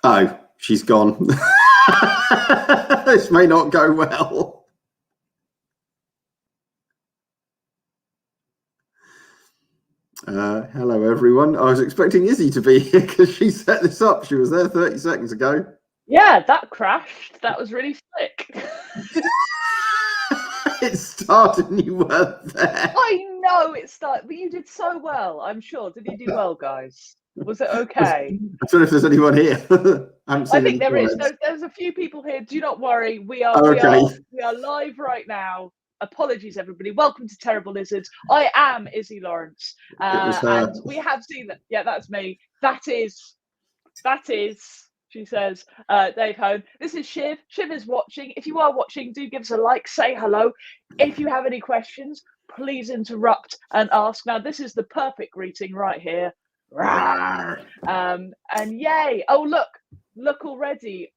Oh, she's gone. This may not go well. Hello, everyone. I was expecting Izzy to be here because she set this up. She was there 30 seconds ago. Yeah, that crashed. That was really slick. It started and you weren't there. I know it started, but you did so well, I'm sure. Did you do well, guys? Was it okay? I don't know if there's anyone here. I think there is. There's a few people here. Do not worry. We are live right now. Apologies, everybody. Welcome to Terrible Lizards. I am Izzy Lawrence. And we have seen that. Yeah, that's me. That is, she says, Dave Hone. This is Shiv. Shiv is watching. If you are watching, do give us a like, say hello. If you have any questions, please interrupt and ask. Now, this is the perfect greeting right here. And yay. Oh, look already.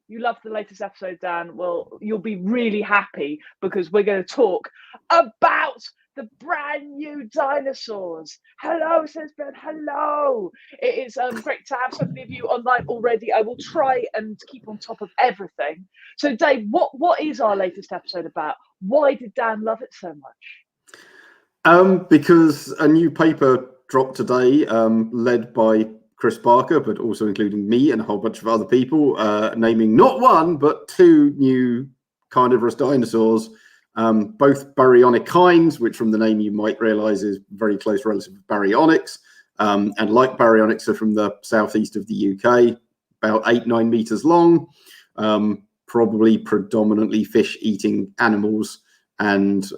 You loved the latest episode, Dan. Well, you'll be really happy because we're going to talk about the brand new dinosaurs. Hello, says Ben. Hello. It is great to have so many of you online already. I will try and keep on top of everything. So, Dave, what is our latest episode about? Why did Dan love it so much? Because a new paper dropped today, led by Chris Barker, but also including me and a whole bunch of other people, naming not one, but two new carnivorous dinosaurs, both baryonychines, which from the name you might realize is very close relative to baryonyx, and like baryonyx are from the southeast of the UK, about 8-9 meters long, probably predominantly fish-eating animals, and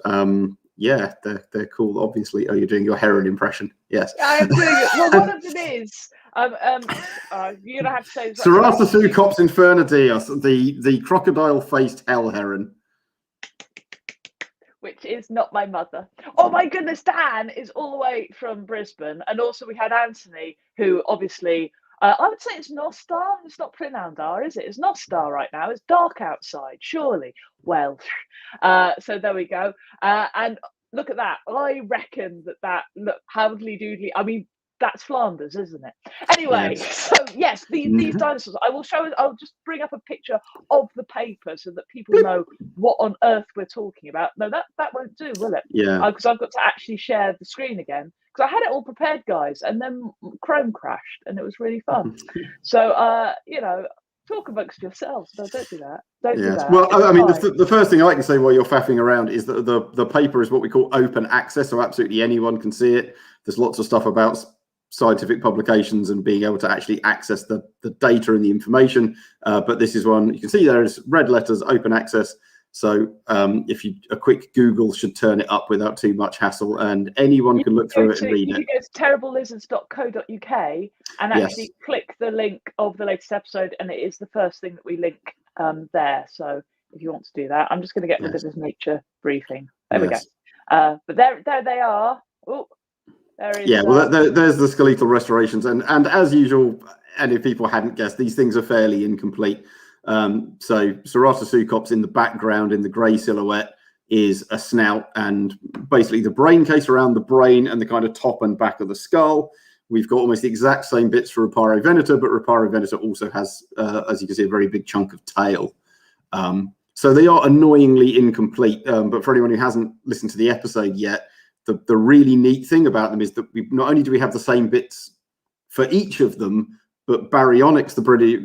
yeah, they're cool, obviously. Oh, you're doing your heron impression. Yes. I'm doing it. Well, one of them is, you're going to have to say... Ceratopsucops infernidius, the crocodile-faced hell heron. Which is not my mother. Oh my goodness, Dan is all the way from Brisbane. And also we had Anthony, who obviously... I would say it's Nostar. It's not Prinandar, is it? It's Nostar right now. It's dark outside, surely. Well, so there we go. And look at that. I reckon that look, howdly doodly. I mean, that's Flanders, isn't it? Anyway, yes. So yes, these dinosaurs. I'll just bring up a picture of the paper so that people know what on earth we're talking about. No, that won't do, will it? Yeah. Because I've got to actually share the screen again. Because I had it all prepared, guys, and then Chrome crashed, and it was really fun. So, talk amongst yourselves. No, don't do that. Don't do that. Well, I mean, the first thing I can say while you're faffing around is that the paper is what we call open access, so absolutely anyone can see it. There's lots of stuff about scientific publications and being able to actually access the data and the information. But this is one you can see there is red letters, open access. So if a quick Google should turn it up without too much hassle, and anyone can look through it and read it. You go to terriblelizards.co.uk and actually click the link of the latest episode, and it is the first thing that we link there. So if you want to do that, I'm just going to get rid of this nature briefing. There we go. But there they are. Oh, there is. Yeah, well, there's the skeletal restorations, and as usual, and if people hadn't guessed, these things are fairly incomplete. So Ceratopsucops in the background in the grey silhouette is a snout, and basically the brain case around the brain and the kind of top and back of the skull. We've got almost the exact same bits for Rhiparovenator, but Rhiparovenator also has, as you can see, a very big chunk of tail. So they are annoyingly incomplete. But for anyone who hasn't listened to the episode yet, the really neat thing about them is that not only do we have the same bits for each of them, but Baryonyx,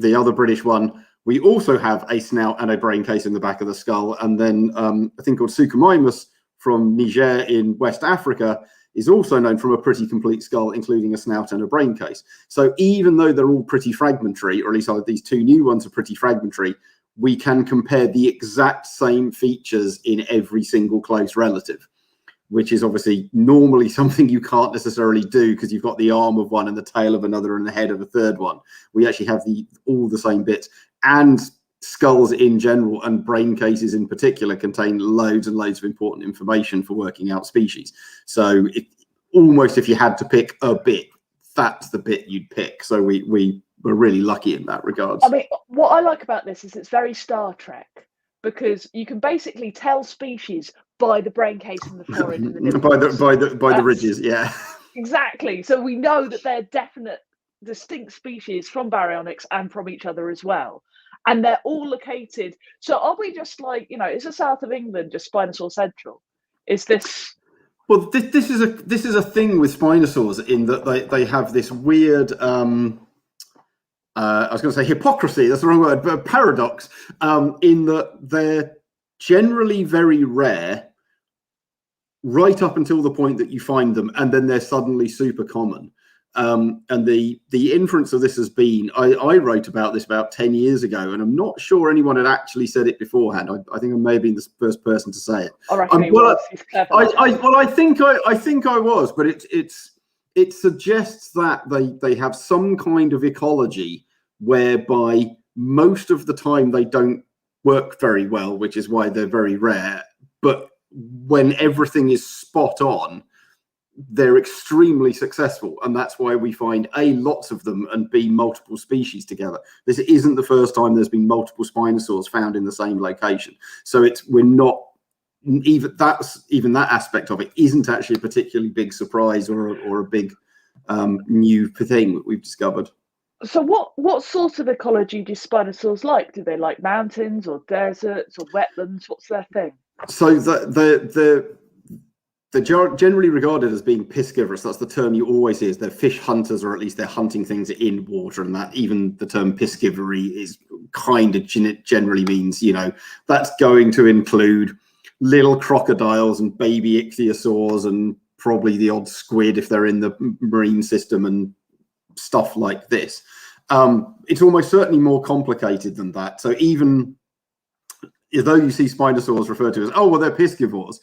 the other British one, we also have a snout and a brain case in the back of the skull. And then a thing called Suchomimus from Niger in West Africa is also known from a pretty complete skull, including a snout and a brain case. So even though they're all pretty fragmentary, or at least these two new ones are pretty fragmentary, we can compare the exact same features in every single close relative, which is obviously normally something you can't necessarily do because you've got the arm of one and the tail of another and the head of a third one. We actually have all the same bits, and skulls in general and brain cases in particular contain loads and loads of important information for working out species. So almost if you had to pick a bit, that's the bit you'd pick. So we were really lucky in that regard. I mean, what I like about this is it's very Star Trek, because you can basically tell species by the brain case and the forehead and the by the ridges, yeah. Exactly. So we know that they're definite distinct species from baryonyx and from each other as well. And they're all located. So are we just like, is the south of England just Spinosaur Central? Is this... Well, this is a thing with Spinosaurs in that they have this weird... I was going to say hypocrisy, that's the wrong word, but paradox, in that they're generally very rare right up until the point that you find them, and then they're suddenly super common. And the inference of this has been, I wrote about this about 10 years ago, and I'm not sure anyone had actually said it beforehand. I think I may have been the first person to say it. I think I was, but it suggests that they have some kind of ecology whereby most of the time they don't work very well, which is why they're very rare. But when everything is spot on, they're extremely successful, and that's why we find A, lots of them, and B, multiple species together. This isn't the first time there's been multiple Spinosaurs found in the same location. So we're not even that aspect of it isn't actually a particularly big surprise or a big new thing that we've discovered. So what sort of ecology do Spinosaurs like? Do they like mountains or deserts or wetlands? What's their thing? So they're generally regarded as being piscivorous. That's the term you always hear. They're fish hunters, or at least they're hunting things in water, and that even the term piscivory is kind of generally means, that's going to include little crocodiles and baby ichthyosaurs and probably the odd squid if they're in the marine system and stuff like this. It's almost certainly more complicated than that. So even though you see Spinosaurs referred to as, they're piscivores,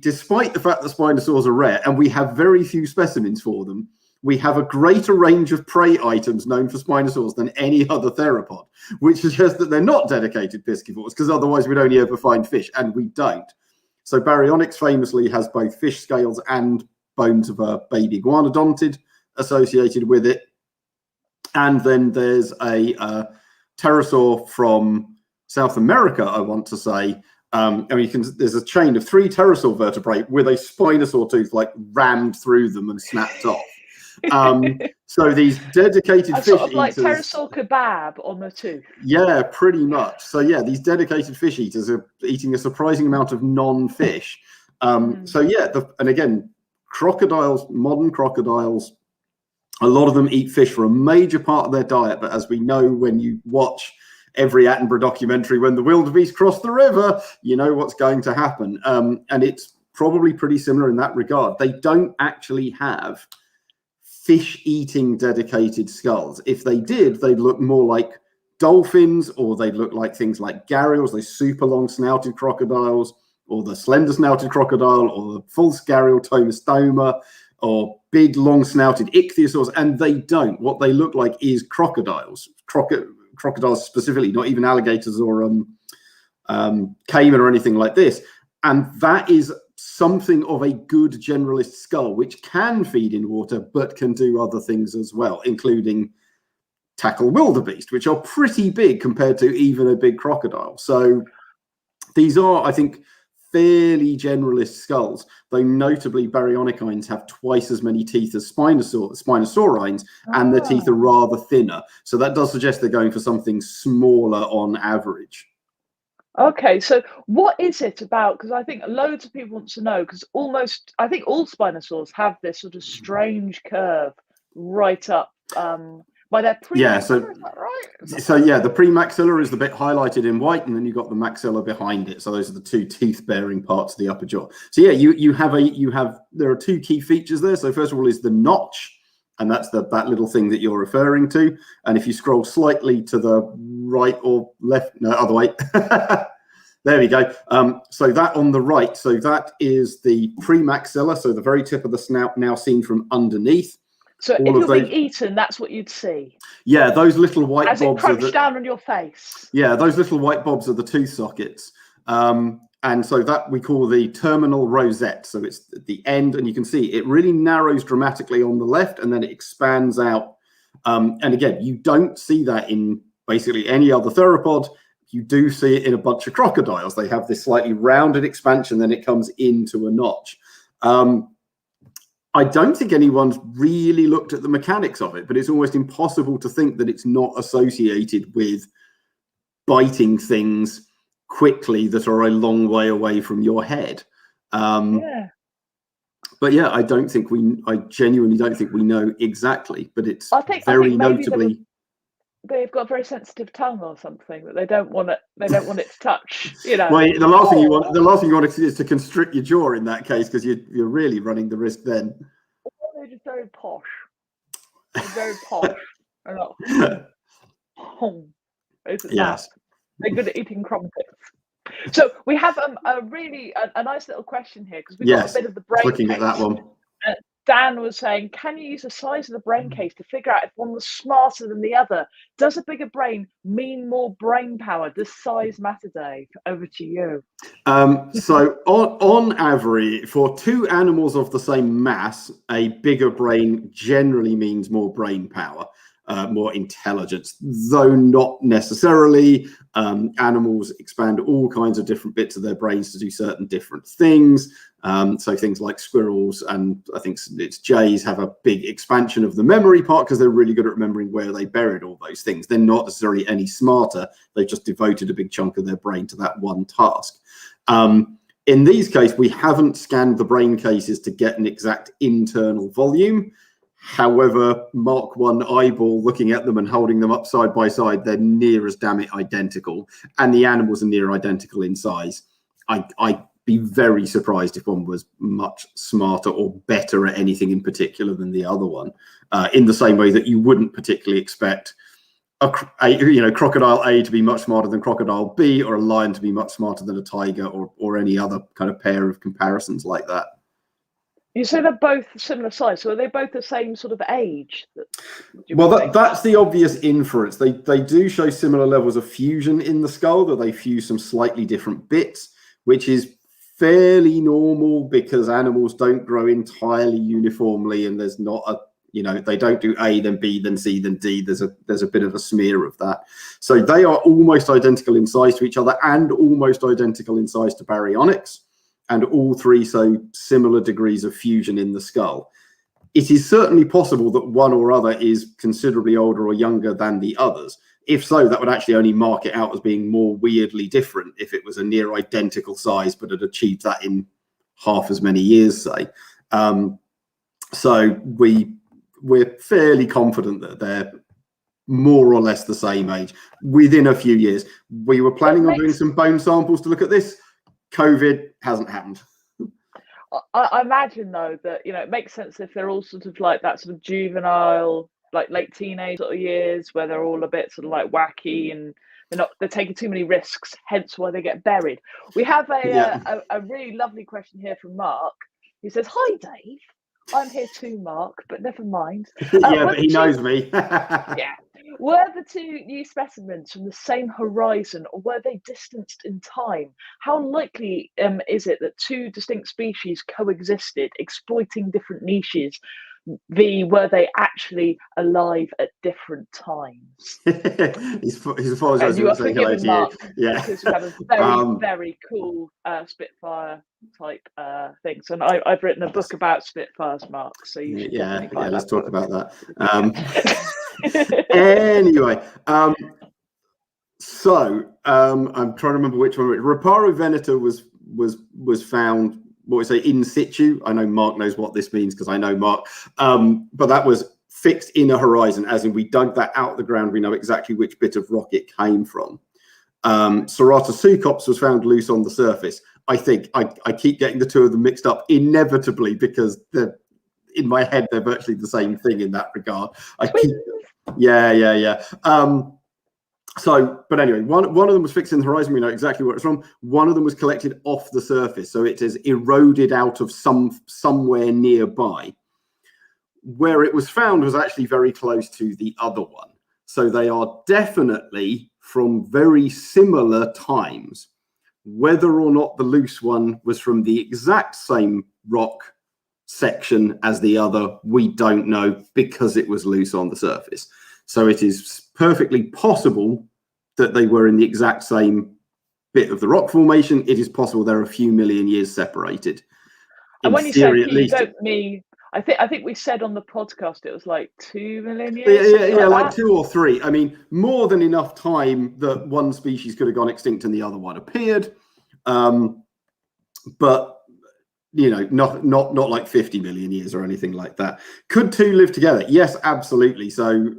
despite the fact that Spinosaurs are rare and we have very few specimens for them, we have a greater range of prey items known for Spinosaurs than any other theropod, which suggests that they're not dedicated piscivores, because otherwise we'd only ever find fish, and we don't. So Baryonyx famously has both fish scales and bones of a baby iguanodontid associated with it. And then there's a pterosaur from South America, I want to say. There's a chain of 3 pterosaur vertebrae with a Spinosaur tooth rammed through them and snapped off. So these dedicated fish sort of like eaters, pterosaur kebab on the tooth. Yeah, pretty much. So yeah, these dedicated fish eaters are eating a surprising amount of non-fish. So yeah, and again, crocodiles, modern crocodiles, a lot of them eat fish for a major part of their diet. But as we know, when you watch every Attenborough documentary, when the wildebeest cross the river, you know what's going to happen. And it's probably pretty similar in that regard. They don't actually have fish-eating dedicated skulls. If they did, they'd look more like dolphins, or they'd look like things like gharials, those super long-snouted crocodiles, or the slender-snouted crocodile, or the false gharial tomistoma, or big long-snouted ichthyosaurs, and they don't. What they look like is crocodiles. Crocodiles specifically, not even alligators or caiman or anything like this. And that is something of a good generalist skull, which can feed in water, but can do other things as well, including tackle wildebeest, which are pretty big compared to even a big crocodile. So these are, I think, fairly generalist skulls, though notably baryonychines have twice as many teeth as spinosaurines, and their teeth are rather thinner. So that does suggest they're going for something smaller on average. Okay, so what is it about? Because I think loads of people want to know, because I think all Spinosaurs have this sort of strange curve right up by their premaxilla, is that right? So yeah, the premaxilla is the bit highlighted in white, and then you've got the maxilla behind it. So those are the 2 teeth-bearing parts of the upper jaw. So yeah, there are 2 key features there. So first of all is the notch, and that's that little thing that you're referring to. And if you scroll slightly to the right or left, no, other way. There we go. So that on the right, so that is the premaxilla, so the very tip of the snout, now seen from underneath. So if you're being eaten, that's what you'd see. Yeah, those little white bobs. As it crunched down on your face. Yeah, those little white bobs are the tooth sockets. And so that we call the terminal rosette. So it's at the end, and you can see it really narrows dramatically on the left, and then it expands out. And again, you don't see that in basically any other theropod. You do see it in a bunch of crocodiles. They have this slightly rounded expansion, then it comes into a notch. I don't think anyone's really looked at the mechanics of it, but it's almost impossible to think that it's not associated with biting things quickly that are a long way away from your head. Yeah. But yeah, I genuinely don't think we know exactly, but it's very notably. They've got a very sensitive tongue or something that they don't want it to touch. You know. Well, the last thing you want to do is to constrict your jaw in that case, because you're really running the risk then. They're just very posh. They're very posh. Yes. They're good at eating crumpets. So we have a nice little question here, because we've got a bit of the brain. Looking at that one. Dan was saying, can you use the size of the brain case to figure out if one was smarter than the other? Does a bigger brain mean more brain power? Does size matter, Dave? Over to you. So on average, for two animals of the same mass, a bigger brain generally means more brain power. More intelligence, though not necessarily. Animals expand all kinds of different bits of their brains to do certain different things. So things like squirrels and I think it's jays have a big expansion of the memory part because they're really good at remembering where they buried all those things. They're not necessarily any smarter. They've just devoted a big chunk of their brain to that one task. In these cases, we haven't scanned the brain cases to get an exact internal volume. However, Mark 1 eyeball, looking at them and holding them up side by side, they're near as damn it identical. And the animals are near identical in size. I'd be very surprised if one was much smarter or better at anything in particular than the other one. In the same way that you wouldn't particularly expect crocodile A to be much smarter than crocodile B, or a lion to be much smarter than a tiger, or any other kind of pair of comparisons like that. You say they're both similar size, so are they both the same sort of age? Well, that's the obvious inference. They do show similar levels of fusion in the skull, that they fuse some slightly different bits, which is fairly normal because animals don't grow entirely uniformly, and there's not they don't do A, then B, then C, then D. There's a bit of a smear of that. So they are almost identical in size to each other and almost identical in size to baryonyx. And all three show similar degrees of fusion in the skull. It is certainly possible that one or other is considerably older or younger than the others. If so, that would actually only mark it out as being more weirdly different if it was a near identical size, but had achieved that in half as many years, say. So we're fairly confident that they're more or less the same age within a few years. We were planning on doing some bone samples to look at this. COVID hasn't happened. I imagine though that it makes sense if they're all sort of like that sort of juvenile, like late teenage sort of years, where they're all a bit sort of like wacky and they're taking too many risks, hence why they get buried. We have a really lovely question here from Mark. He says, "Hi Dave, I'm here too, Mark, but never mind." But he knows me. Yeah. Were the two new specimens from the same horizon, or were they distanced in time? How likely is it that two distinct species coexisted, exploiting different niches? Were they actually alive at different times? he's apologising for saying hello to you. Yeah, because we have a very very cool Spitfire type things, and I've written a book about Spitfires, Mark. So you should let's talk about that. Anyway, so I'm trying to remember which one. Reparo veneta was found, what we say, in situ. I know Mark knows what this means because I know Mark. But that was fixed in a horizon, as in we dug that out of the ground. We know exactly which bit of rock it came from. Ceratoseucops was found loose on the surface. I think I keep getting the two of them mixed up inevitably because in my head they're virtually the same thing in that regard. But anyway, one of them was fixed in the horizon. We know exactly where it's from. One of them was collected off the surface, so it is eroded out of somewhere nearby. Where it was found was actually very close to the other one. So they are definitely from very similar times. Whether or not the loose one was from the exact same rock section as the other, we don't know, because it was loose on the surface. So it is perfectly possible that they were in the exact same bit of the rock formation. It is possible they're a few million years separated. And when you say few, you don't mean, I think we said on the podcast it was like 2 million years. Yeah, like 2 or 3. I mean, more than enough time that one species could have gone extinct and the other one appeared. But not like 50 million years or anything like that. Could 2 live together? Yes, absolutely. So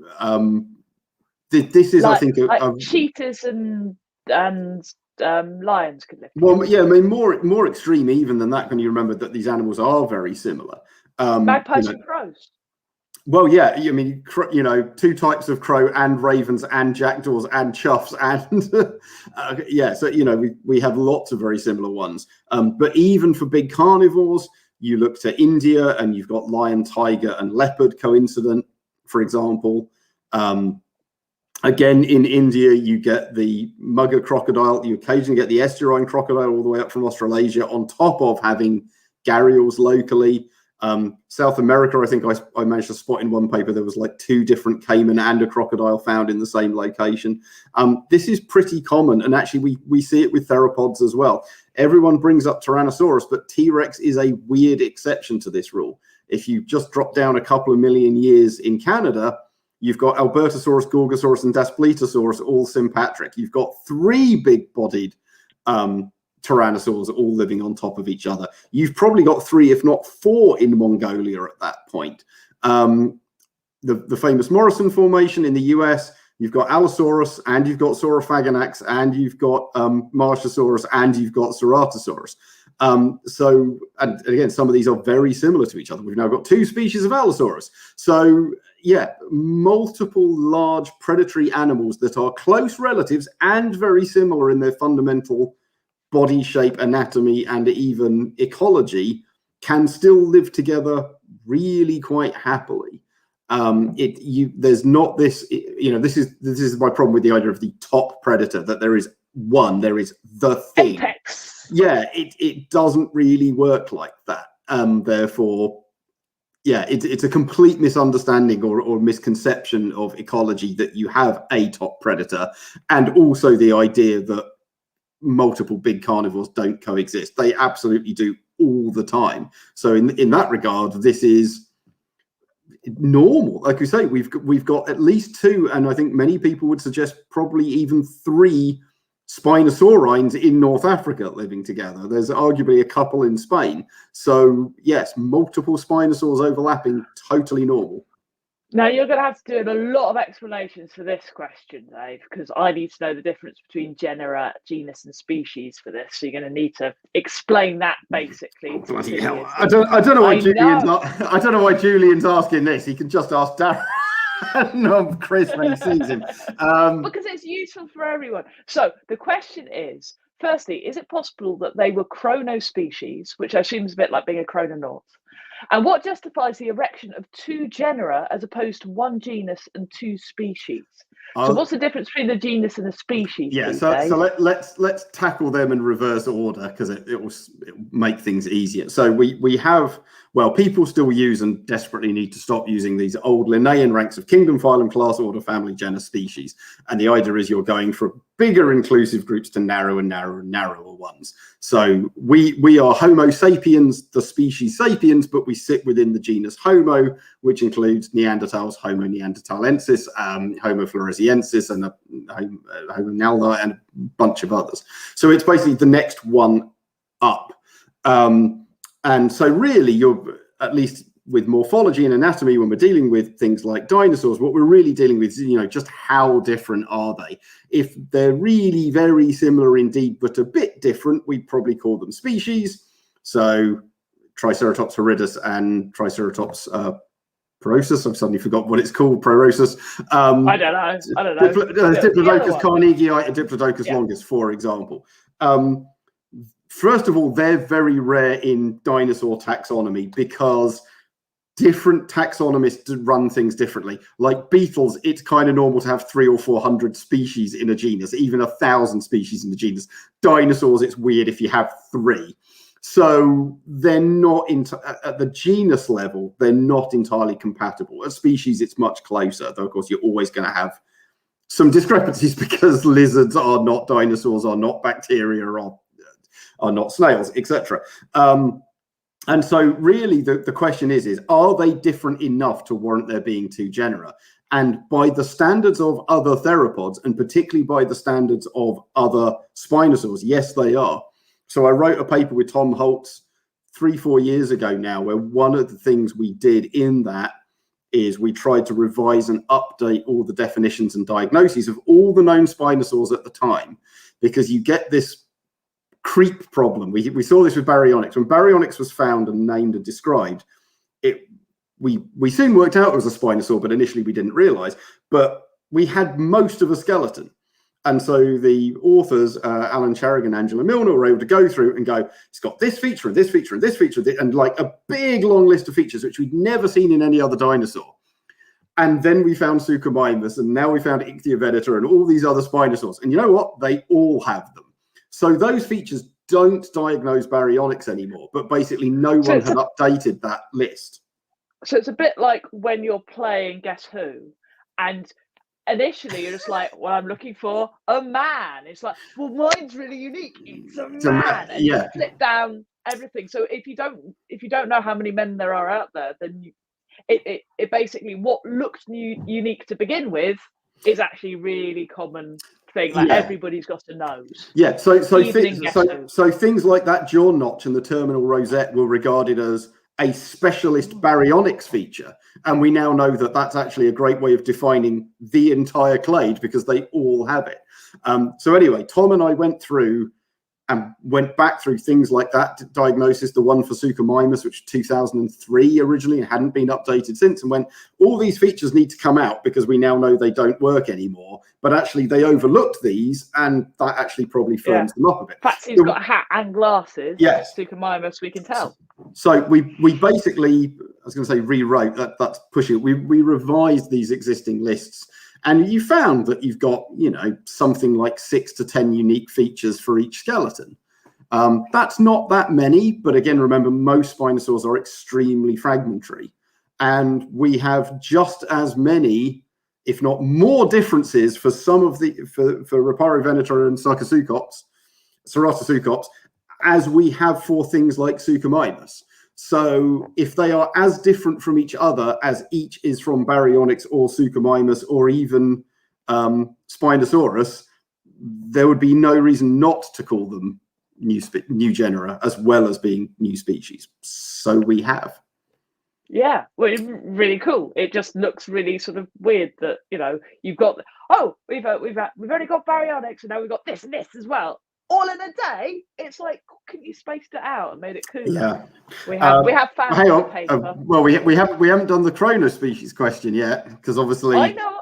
this is, I think, cheetahs and lions could live together. Well, yeah, I mean, more extreme even than that when you remember that these animals are very similar. Magpies and crows. Well, yeah, I mean, 2 types of crow and ravens and jackdaws and choughs and yeah, so we have lots of very similar ones. But even for big carnivores, you look to India and you've got lion, tiger, and leopard coincident, for example. Again, in India, you get the mugger crocodile. You occasionally get the estuarine crocodile all the way up from Australasia, on top of having gharials locally. South America, I think I managed to spot in one paper there was like 2 different caiman and a crocodile found in the same location. This is pretty common, and actually we see it with theropods as well. Everyone brings up Tyrannosaurus, but T-Rex is a weird exception to this rule. If you just drop down a couple of million years in Canada, you've got Albertosaurus, Gorgosaurus, and Daspletosaurus all sympatric. You've got 3 big-bodied tyrannosaurs all living on top of each other. You've probably got 3, if not 4, in Mongolia at that point. The famous Morrison Formation in the US, you've got Allosaurus, and you've got Saurophaganax, and you've got Marchosaurus, and you've got Ceratosaurus. So, and again, some of these are very similar to each other. We've now got 2 species of Allosaurus. So, yeah, multiple large predatory animals that are close relatives and very similar in their fundamental body shape, anatomy, and even ecology can still live together really quite happily. There's not this, this is my problem with the idea of the top predator, that there is the thing. Apex. Yeah, it doesn't really work like that. Therefore, yeah, it's a complete misunderstanding or misconception of ecology that you have a top predator, and also the idea that multiple big carnivores don't coexist. They absolutely do all the time. So in that regard, this is normal. Like we say, we've got at least 2, and I think many people would suggest probably even 3 Spinosaurines in North Africa living together. There's arguably a couple in Spain. So yes, multiple Spinosaurs overlapping, totally normal. Now, you're going to have to do a lot of explanations for this question, Dave, because I need to know the difference between genera, genus, and species for this. So you're going to need to explain that basically. Bloody hell! I don't know why Julian's asking this. He can just ask Darren. No, Chris when he sees him. Because it's useful for everyone. So the question is: firstly, is it possible that they were Chrono Species, which I assume is a bit like being a chrononaut? And what justifies the erection of 2 genera as opposed to 1 genus and 2 species? So what's the difference between the genus and the species? Yeah, so let's tackle them in reverse order, because it will make things easier. So we have, well, people still use and desperately need to stop using these old Linnaean ranks of kingdom, phylum, class, order, family, genus, species. And the idea is you're going from bigger inclusive groups to narrower and narrower and narrower ones. So we are Homo sapiens, the species sapiens, but we sit within the genus Homo, which includes Neanderthals, Homo neanderthalensis, Homo floresiensis, and Homo naldi, and a bunch of others. So it's basically the next one up. And so really, you're, at least with morphology and anatomy, when we're dealing with things like dinosaurs, what we're really dealing with is, just how different are they? If they're really very similar indeed, but a bit different, we'd probably call them species. So Triceratops horridus and Triceratops porosus. I've suddenly forgot what it's called. Prorosus. I don't know. Diplodocus carnegii and Diplodocus longus, for example. First of all, they're very rare in dinosaur taxonomy because different taxonomists run things differently. Like beetles, it's kind of normal to have 300 or 400 species in a genus, even 1,000 species in the genus. Dinosaurs, it's weird if you have 3. So they're not at the genus level, they're not entirely compatible. At species, it's much closer, though of course you're always going to have some discrepancies because lizards are not dinosaurs, are not bacteria, are not snails, etc. And so really the question is, are they different enough to warrant there being two genera? And by the standards of other theropods, and particularly by the standards of other Spinosaurs, yes, they are. So I wrote a paper with Tom Holtz 3-4 years ago now, where one of the things we did in that is we tried to revise and update all the definitions and diagnoses of all the known Spinosaurs at the time, because you get this creep problem. We saw this with Baryonyx. When Baryonyx was found and named and described, we soon worked out it was a Spinosaur, but initially we didn't realize. But we had most of a skeleton. And so the authors, Alan Charrigan and Angela Milner, were able to go through and go, it's got this feature and this feature and this feature, and like a big long list of features, which we'd never seen in any other dinosaur. And then we found Suchomimus, and now we found Ichthyovenator and all these other Spinosaurs. And you know what? They all have them. So those features don't diagnose Baryonyx anymore, but basically no one had updated that list. So it's a bit like when you're playing Guess Who, and initially you're just like, well, I'm looking for a man. It's like, well, mine's really unique. It's a man. And you flip down everything. So if you don't know how many men there are out there, then it basically, what looked unique to begin with is actually really common thing. Like everybody's got a nose. Yeah. So things like that jaw notch and the terminal rosette were regarded as a specialist Baryonyx feature, and we now know that that's actually a great way of defining the entire clade because they all have it. So anyway, Tom and I went through and went back through things like that diagnosis, the one for Suchomimus, which 2003 originally, hadn't been updated since, and went, all these features need to come out because we now know they don't work anymore, but actually they overlooked these, and that actually probably firms them up a bit. In fact, he's got a hat and glasses. Yes. Suchomimus, we can tell. So we basically, I was going to say rewrote, that's pushing it. We revised these existing lists, and you found that you've got, something like 6 to 10 unique features for each skeleton. That's not that many, but again, remember, most Spinosaurs are extremely fragmentary, and we have just as many, if not more, differences for some of the for Rhiparovenator and Ceratosucops, as we have for things like Suchomimus. So if they are as different from each other as each is from Baryonyx or Suchomimus or even Spinosaurus, there would be no reason not to call them new genera as well as being new species. So we have. Yeah, well, it's really cool. It just looks really sort of weird that you've got we've only got Baryonyx and now we've got this and this as well. All in a day. It's like, couldn't you spaced it out and made it cooler? Yeah, we have found hang on. paper. Well, we haven't done the Chrono Species question yet, because obviously I know.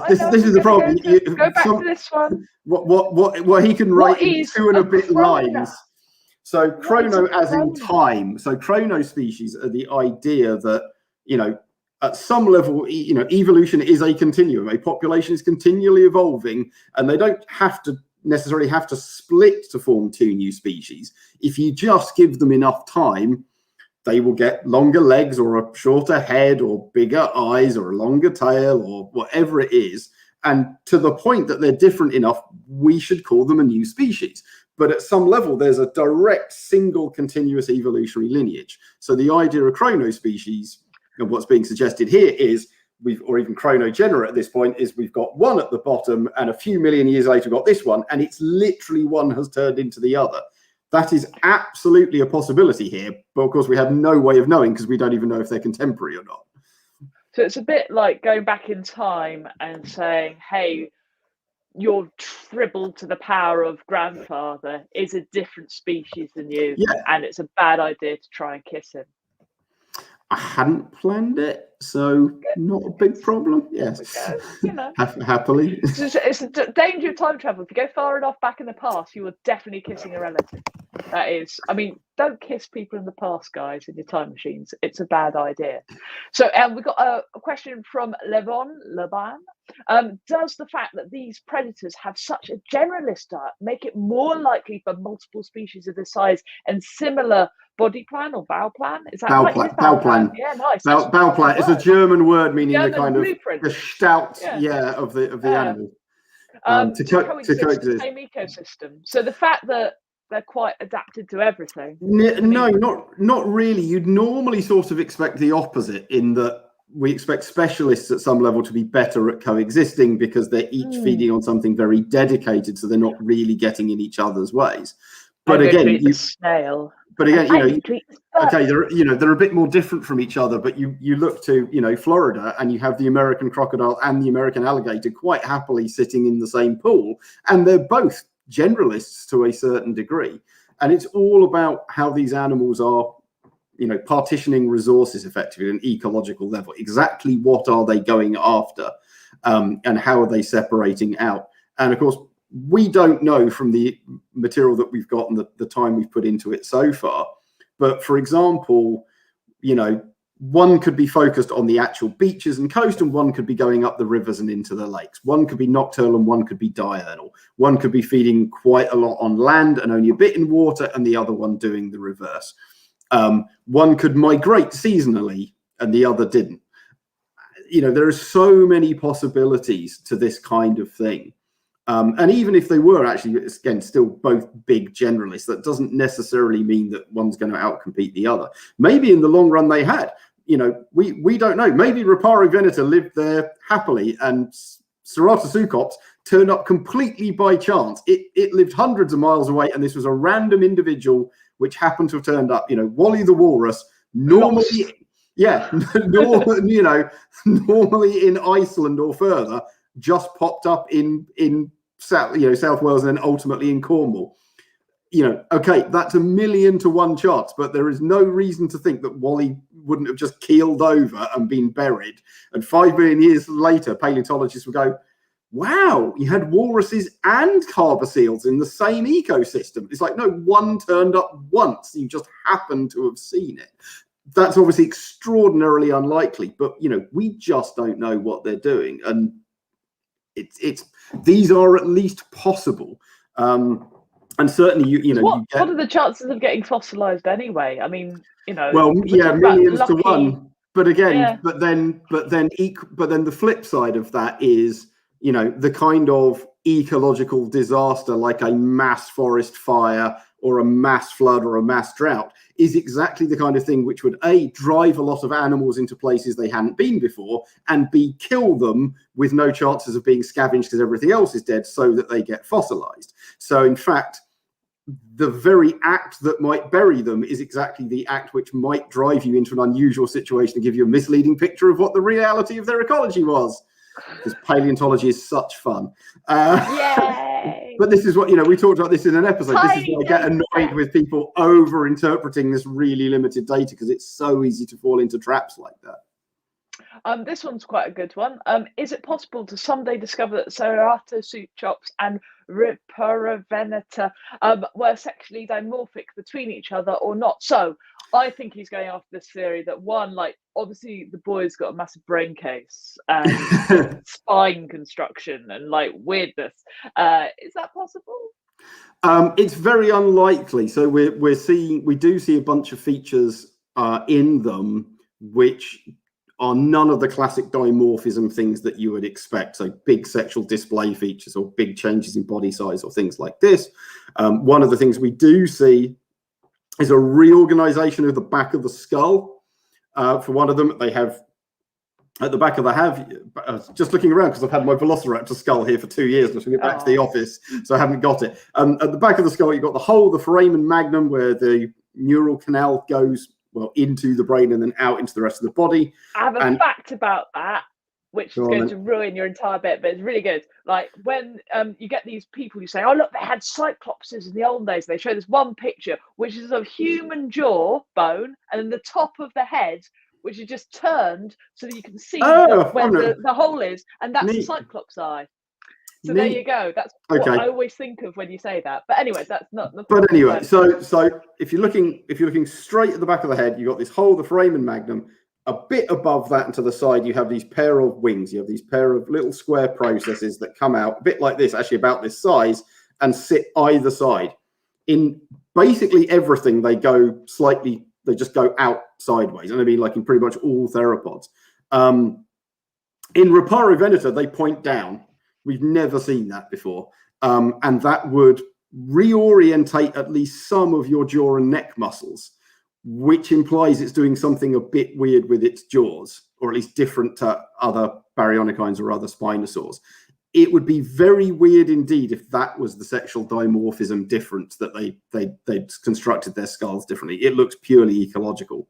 This is the problem. Go back to this one. What he can write in 2 and a bit lines. So chrono as in time. So Chrono Species are the idea that at some level, evolution is a continuum. A population is continually evolving, and they don't necessarily have to split to form 2 new species. If you just give them enough time, they will get longer legs or a shorter head or bigger eyes or a longer tail or whatever it is. And to the point that they're different enough, we should call them a new species. But at some level, there's a direct single continuous evolutionary lineage. So the idea of Chrono Species, and what's being suggested here is, or even chronogenera at this point, is we've got one at the bottom and a few million years later we've got this one, and it's literally one has turned into the other. That is absolutely a possibility here, but of course we have no way of knowing because we don't even know if they're contemporary or not. So it's a bit like going back in time and saying, hey, your tribble to the power of grandfather is a different species than you, and it's a bad idea to try and kiss him. I hadn't planned it, so not a big problem. Yes, happily. It's a danger of time travel. If you go far enough back in the past, you are definitely kissing a relative. That is, don't kiss people in the past, guys, in your time machines. It's a bad idea. So we've got a question from Leban. Does the fact that these predators have such a generalist diet make it more likely for multiple species of this size and similar body plan or bow plan? Is that bow plan? Yeah, nice. Bow plan. It's a German word meaning German the kind blueprint. of Gestalt, of the animal. To coexist. Same ecosystem. So the fact that they're quite adapted to everything. No, not really. You'd normally sort of expect the opposite, in that we expect specialists at some level to be better at coexisting because they're each feeding on something very dedicated, so they're not really getting in each other's ways. But again, snail. But again, okay, they're a bit more different from each other. But you look to Florida, and you have the American crocodile and the American alligator quite happily sitting in the same pool, and they're both generalists to a certain degree. And it's all about how these animals are, partitioning resources effectively at an ecological level. Exactly what are they going after, and how are they separating out? And of course, we don't know from the material that we've got and the time we've put into it so far. But for example, one could be focused on the actual beaches and coast, and one could be going up the rivers and into the lakes. One could be nocturnal and one could be diurnal. One could be feeding quite a lot on land and only a bit in water, and the other one doing the reverse. One could migrate seasonally and the other didn't. There are so many possibilities to this kind of thing. And even if they were actually, again, still both big generalists, that doesn't necessarily mean that one's going to outcompete the other. Maybe in the long run they had. We don't know. Maybe Ripari veneta lived there happily, and Ceratoseucops turned up completely by chance. It lived hundreds of miles away, and this was a random individual which happened to have turned up. Wally the walrus, normally, normally in Iceland or further, just popped up in South Wales and then ultimately in Cornwall. Okay, that's 1,000,000 to 1 chance, but there is no reason to think that Wally wouldn't have just keeled over and been buried. And 5 million years later, paleontologists would go, wow, you had walruses and carboseals in the same ecosystem. It's like, no, one turned up once. You just happened to have seen it. That's obviously extraordinarily unlikely, but we just don't know what they're doing. And these are at least possible, and certainly what are the chances of getting fossilized anyway? I mean, millions to 1. But again, but then the flip side of that is the kind of ecological disaster like a mass forest fire or a mass flood or a mass drought is exactly the kind of thing which would A, drive a lot of animals into places they hadn't been before, and B, kill them with no chances of being scavenged because everything else is dead, so that they get fossilized. So in fact, the very act that might bury them is exactly the act which might drive you into an unusual situation and give you a misleading picture of what the reality of their ecology was. Because paleontology is such fun. Yay! But this is what, we talked about this in an episode. This is why I get annoyed with people over-interpreting this really limited data, because it's so easy to fall into traps like that. This one's quite a good one. Is it possible to someday discover that Ceratoseucops and Ripari veneta were sexually dimorphic between each other or not? So I think he's going after this theory that one, obviously the boy's got a massive brain case and spine construction and weirdness. Is that possible? It's very unlikely. So we do see a bunch of features in them which are none of the classic dimorphism things that you would expect. So big sexual display features or big changes in body size or things like this. One of the things we do see is a reorganization of the back of the skull. For one of them, they have at the back of the just looking around because I've had my Velociraptor skull here for 2 years. I'm going to get back to the office, so I haven't got it. At the back of the skull, you've got the whole, the foramen magnum, where the neural canal goes into the brain and then out into the rest of the body. I have a fact about that, which is going to ruin your entire bit, but it's really good. When you get these people who say, oh, look, they had Cyclopses in the old days. They show this one picture, which is of human jaw bone, and then the top of the head, which is just turned so that you can see where the hole is, and that's the Cyclops eye. So there you go. That's what I always think of when you say that. But anyway, that's not. But anyway, so if you're looking straight at the back of the head, you've got this hole, the foramen magnum. A bit above that and to the side, you have these pair of wings. You have these pair of little square processes that come out a bit like this, actually about this size, and sit either side. In basically everything, they just go out sideways. And I mean, in pretty much all theropods. In Ripari veneta, they point down. We've never seen that before. And that would reorientate at least some of your jaw and neck muscles, which implies it's doing something a bit weird with its jaws, or at least different to other baryonychines or other Spinosaurs. It would be very weird indeed if that was the sexual dimorphism difference, that they constructed their skulls differently. It looks purely ecological.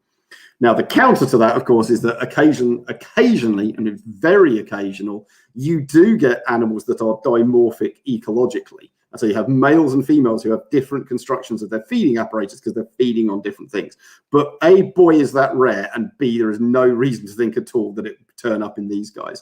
Now, the counter to that, of course, is that occasionally, and it's very occasional, you do get animals that are dimorphic ecologically. And so you have males and females who have different constructions of their feeding apparatus because they're feeding on different things. But A, boy, is that rare, and B, there is no reason to think at all that it would turn up in these guys.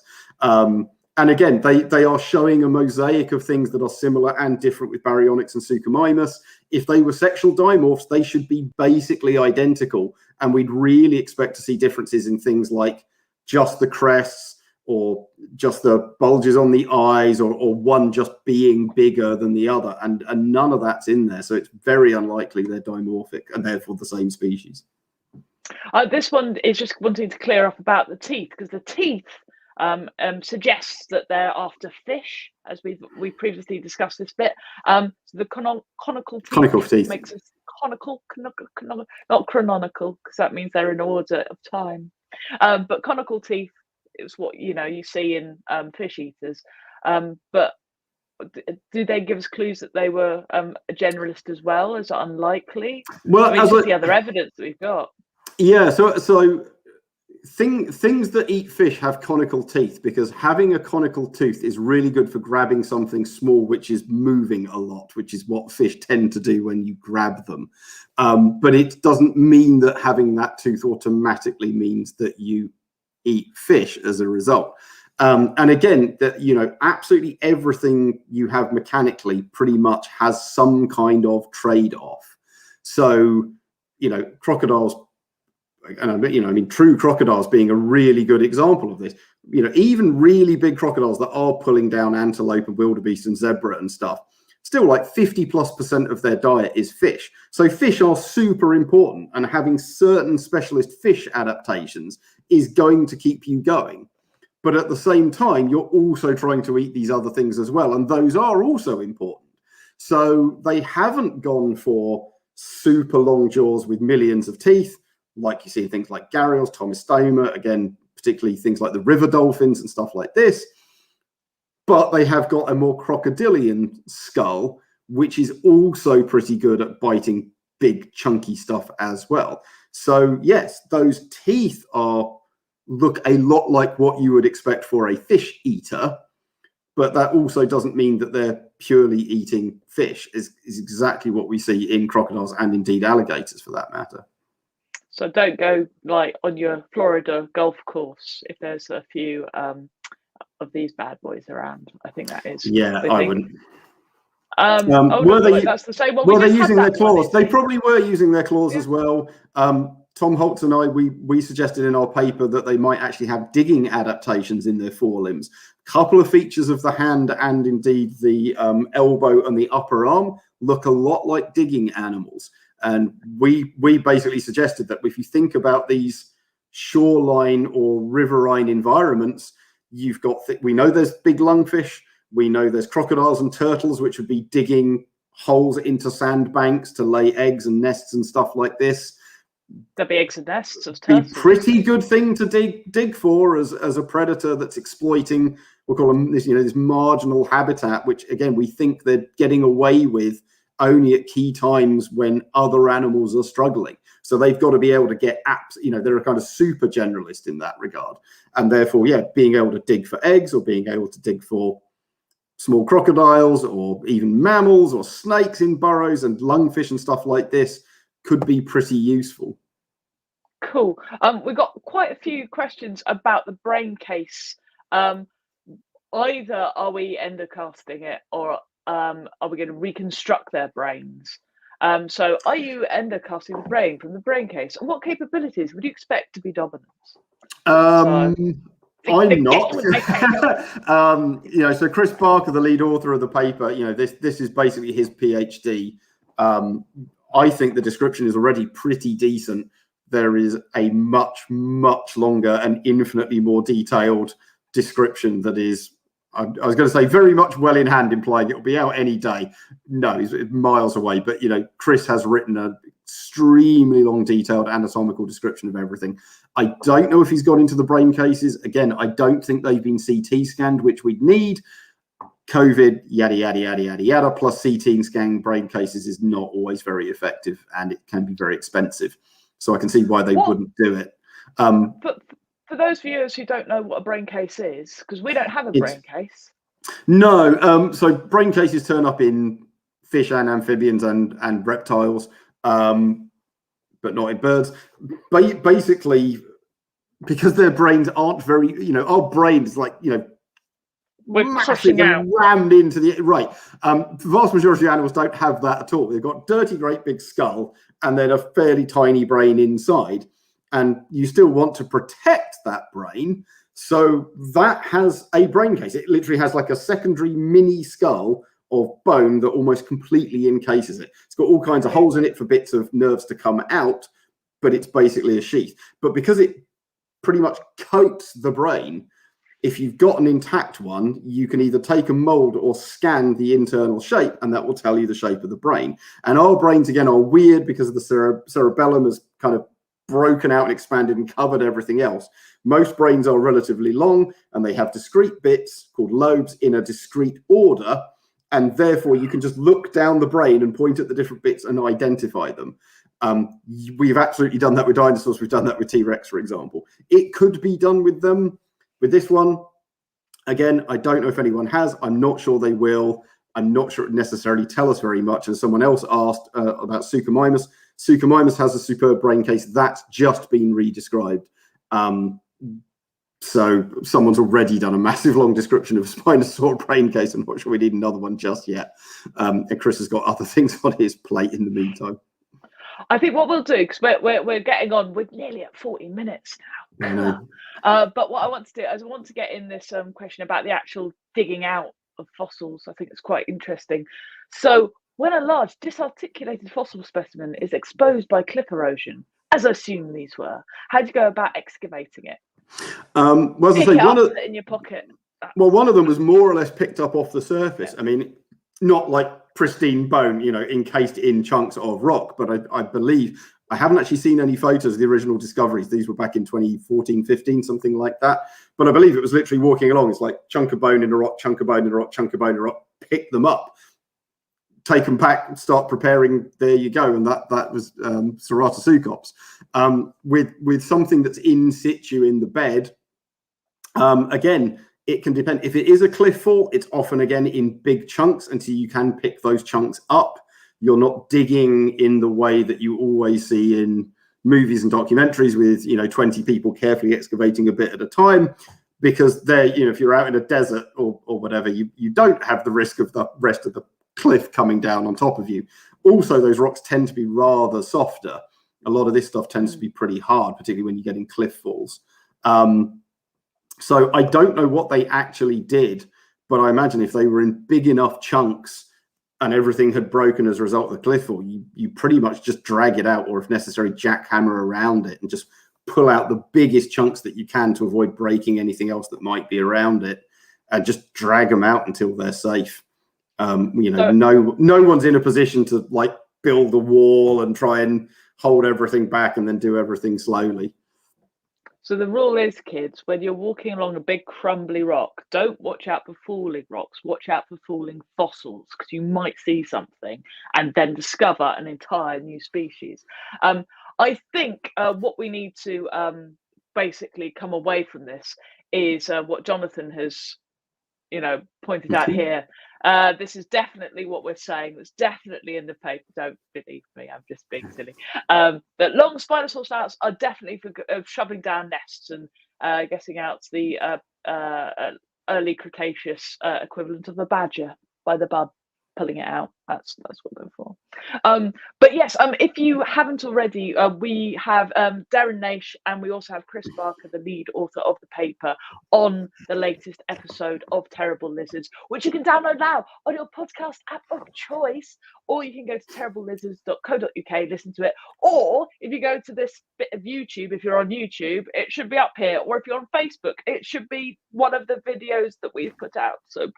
And again, they are showing a mosaic of things that are similar and different with Baryonyx and Suchomimus. If they were sexual dimorphs, they should be basically identical. And we'd really expect to see differences in things like just the crests, or just the bulges on the eyes, or one just being bigger than the other. And none of that's in there. So it's very unlikely they're dimorphic and therefore the same species. This one is just wanting to clear up about the teeth, because the teeth suggests that they're after fish, as we previously discussed this bit. So the conical teeth makes us conical, not chronological, because that means they're in order of time. But conical teeth is what you see in fish eaters. But do they give us clues that they were a generalist as well? Is it unlikely? Well, I mean, just the other evidence that we've got. Yeah, so things that eat fish have conical teeth, because having a conical tooth is really good for grabbing something small which is moving a lot, which is what fish tend to do when you grab them. But it doesn't mean that having that tooth automatically means that you eat fish as a result. And again, that absolutely everything you have mechanically pretty much has some kind of trade-off. So crocodiles, and true crocodiles being a really good example of this. Even really big crocodiles that are pulling down antelope and wildebeest and zebra and stuff, still like 50+% of their diet is fish. So fish are super important, and having certain specialist fish adaptations is going to keep you going. But at the same time, you're also trying to eat these other things as well, and those are also important. So they haven't gone for super long jaws with millions of teeth, like you see things like gharials, tomistoma, again, particularly things like the river dolphins and stuff like this. But they have got a more crocodilian skull, which is also pretty good at biting big, chunky stuff as well. So yes, those teeth look a lot like what you would expect for a fish eater, but that also doesn't mean that they're purely eating fish. Is exactly what we see in crocodiles, and indeed alligators for that matter. So don't go like on your Florida golf course if there's a few of these bad boys around. I think that is. Yeah, I wouldn't. That's the same one. Were they using their claws? They probably were using their claws as well. Tom Holtz and I, we suggested in our paper that they might actually have digging adaptations in their forelimbs. A couple of features of the hand and indeed the elbow and the upper arm look a lot like digging animals. And we basically suggested that if you think about these shoreline or riverine environments, you've got, we know there's big lungfish, we know there's crocodiles and turtles, which would be digging holes into sandbanks to lay eggs and nests and stuff like this. There'll be eggs and nests of turtles. Be pretty good thing to dig for as a predator that's exploiting, we'll call them this, this marginal habitat, which again, we think they're getting away with only at key times when other animals are struggling. So they've got to be able to get apps, they're a kind of super generalist in that regard. And therefore, yeah, being able to dig for eggs or being able to dig for small crocodiles or even mammals or snakes in burrows and lungfish and stuff like this could be pretty useful. Cool. We've got quite a few questions about the brain case. Either are we endocasting it, or are we going to reconstruct their brains? So are you endocasting the brain from the brain case? And what capabilities would you expect to be dominant? I'm not. So Chris Barker, the lead author of the paper, this is basically his PhD. I think the description is already pretty decent. There is a much, much longer and infinitely more detailed description that is I was going to say very much well in hand, implying it will be out any day. No, he's miles away. But, Chris has written an extremely long, detailed anatomical description of everything. I don't know if he's gone into the brain cases. Again, I don't think they've been CT scanned, which we'd need. COVID, yada, yada, yada, yada, yada, plus CT scan brain cases is not always very effective, and it can be very expensive. So I can see why they wouldn't do it. But for those viewers who don't know what a brain case is, because we don't have a brain case. No. So brain cases turn up in fish and amphibians and reptiles, but not in birds. Basically, because their brains aren't very, our brains, like, we're massive and rammed into the right. The vast majority of animals don't have that at all. They've got dirty, great big skull and then a fairly tiny brain inside. And you still want to protect that brain. So that has a brain case. It literally has like a secondary mini skull of bone that almost completely encases it. It's got all kinds of holes in it for bits of nerves to come out, but it's basically a sheath. But because it pretty much coats the brain, if you've got an intact one, you can either take a mold or scan the internal shape, and that will tell you the shape of the brain. And our brains, again, are weird because of the cerebellum has kind of broken out and expanded and covered everything else. Most brains are relatively long, and they have discrete bits called lobes in a discrete order, and therefore you can just look down the brain and point at the different bits and identify them. We've absolutely done that with dinosaurs. We've done that with T-Rex, for example. It could be done with them. With this one, again, I don't know if anyone has. I'm not sure they will. I'm not sure it necessarily tell us very much. And someone else asked about Suchomimus. Suchomimus has a superb brain case that's just been re-described. So someone's already done a massive long description of a Spinosaur brain case. I'm not sure we need another one just yet. And Chris has got other things on his plate in the meantime. I think what we'll do, because we're getting on, we're nearly at 40 minutes now. I know. But what I want to do is I want to get in this question about the actual digging out of fossils. I think it's quite interesting. So when a large disarticulated fossil specimen is exposed by cliff erosion, as I assume these were, how do you go about excavating it? Well, as I say, put it in your pocket. Well, one of them was more or less picked up off the surface. I mean, not like pristine bone, encased in chunks of rock, but I believe, I haven't actually seen any photos of the original discoveries. These were back in 2014, 15, something like that. But I believe it was literally walking along. It's like chunk of bone in a rock, chunk of bone in a rock, chunk of bone in a rock, pick them up, take them back, start preparing. There you go. And that was Ceratoseucops. With something that's in situ in the bed, again, it can depend. If it is a cliff fall, it's often, again, in big chunks until you can pick those chunks up. You're not digging in the way that you always see in movies and documentaries with, 20 people carefully excavating a bit at a time, because there, if you're out in a desert or whatever, you don't have the risk of the rest of the cliff coming down on top of you. Also, those rocks tend to be rather softer. A lot of this stuff tends to be pretty hard, particularly when you get in cliff falls. So I don't know what they actually did, but I imagine if they were in big enough chunks and everything had broken as a result of the cliff fall, you pretty much just drag it out, or if necessary, jackhammer around it and just pull out the biggest chunks that you can to avoid breaking anything else that might be around it, and just drag them out until they're safe. No one's in a position to like build a wall and try and hold everything back and then do everything slowly. So the rule is, kids, when you're walking along a big crumbly rock, don't watch out for falling rocks, watch out for falling fossils, because you might see something and then discover an entire new species. I think what we need to basically come away from this is what Jonathan has, pointed out here. This is definitely what we're saying. That's definitely in the paper. Don't believe me, I'm just being silly. That long Spinosaur snouts are definitely for shoving down nests and getting out the early Cretaceous equivalent of a badger by the bud, pulling it out. That's what we're for. But yes, if you haven't already, we have Darren Naish, and we also have Chris Barker, the lead author of the paper, on the latest episode of Terrible Lizards, which you can download now on your podcast app of choice, or you can go to terriblelizards.co.uk, listen to it. Or if you go to this bit of YouTube, if you're on YouTube, it should be up here. Or if you're on Facebook, it should be one of the videos that we've put out. So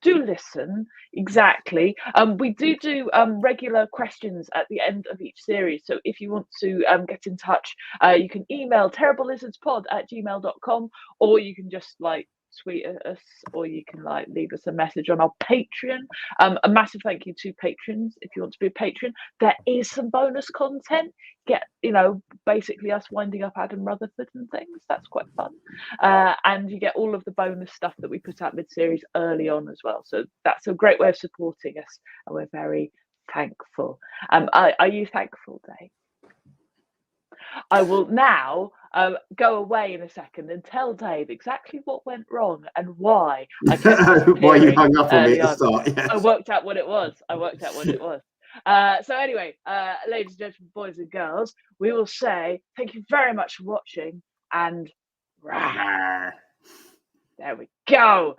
do listen. Exactly. We do regular questions at the end of each series. So if you want to get in touch, you can email terriblelizardspod@gmail.com, or you can just like tweet at us, or you can like leave us a message on our Patreon. A massive thank you to patrons. If you want to be a patron, there is some bonus content. Get, you know, basically us winding up Adam Rutherford and things. That's quite fun. And you get all of the bonus stuff that we put out mid-series early on as well. So that's a great way of supporting us, and we're very thankful. Are you thankful, Dave? I will now go away in a second and tell Dave exactly what went wrong and why I kept why you hung up on me at the start. Yes. I worked out what it was. So anyway, ladies and gentlemen, boys and girls, we will say thank you very much for watching, and there we go.